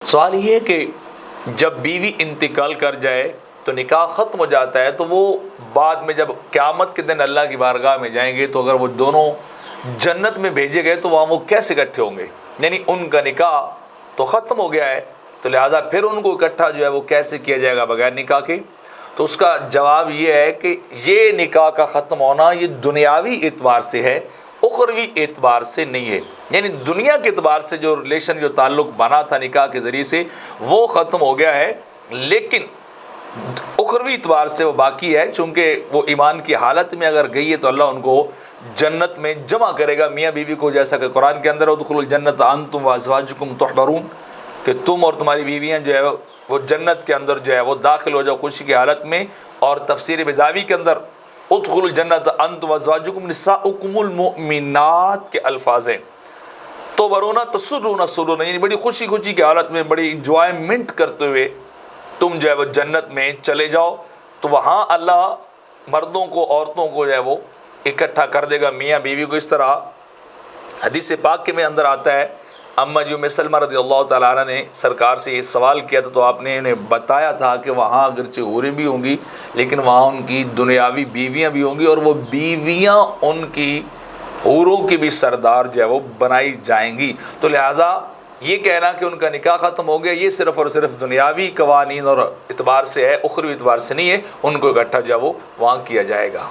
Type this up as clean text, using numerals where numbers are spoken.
سوال یہ ہے کہ جب بیوی انتقال کر جائے تو نکاح ختم ہو جاتا ہے، تو وہ بعد میں جب قیامت کے دن اللہ کی بارگاہ میں جائیں گے تو اگر وہ دونوں جنت میں بھیجے گئے تو وہاں وہ کیسے اکٹھے ہوں گے؟ یعنی ان کا نکاح تو ختم ہو گیا ہے، تو لہٰذا پھر ان کو اکٹھا جو ہے وہ کیسے کیا جائے گا بغیر نکاح کے؟ تو اس کا جواب یہ ہے کہ یہ نکاح کا ختم ہونا یہ دنیاوی اعتبار سے ہے، اخروی اعتبار سے نہیں ہے۔ یعنی دنیا کے اعتبار سے جو ریلیشن، جو تعلق بنا تھا نکاح کے ذریعے سے، وہ ختم ہو گیا ہے، لیکن اخروی اعتبار سے وہ باقی ہے۔ چونکہ وہ ایمان کی حالت میں اگر گئی ہے تو اللہ ان کو جنت میں جمع کرے گا، میاں بیوی کو، جیسا کہ قرآن کے اندر ادخلوا الجنۃ انتم وازواجکم تحبرون، کہ تم اور تمہاری بیویاں جو ہے وہ جنت کے اندر جو ہے وہ داخل ہو جاؤ خوشی کی حالت میں۔ اور تفسیر بیضاوی کے اندر ادخلوا الجنۃ انتم وازواجکم نساؤکم المؤمنات کے الفاظ ہیں، تحبرون تسرون سرورا، یعنی بڑی خوشی کی حالت میں، بڑی انجوائمنٹ کرتے ہوئے تم جو ہے وہ جنت میں چلے جاؤ۔ تو وہاں اللہ مردوں کو، عورتوں کو جو ہے وہ اکٹھا کر دے گا، میاں بیوی کو۔ اس طرح حدیث پاک کے میں اندر آتا ہے، اما ام سلمہ رضی اللہ تعالیٰ عنہ نے سرکار سے یہ سوال کیا تھا، تو آپ نے انہیں بتایا تھا کہ وہاں اگرچہ حوریں بھی ہوں گی لیکن وہاں ان کی دنیاوی بیویاں بھی ہوں گی، اور وہ بیویاں ان کی حوروں کی بھی سردار جو ہے وہ بنائی جائیں گی۔ تو لہٰذا یہ کہنا کہ ان کا نکاح ختم ہو گیا یہ صرف اور صرف دنیاوی قوانین اور اعتبار سے ہے، اخروی اعتبار سے نہیں ہے۔ ان کو اکٹھا جو ہے وہ وہاں کیا جائے گا۔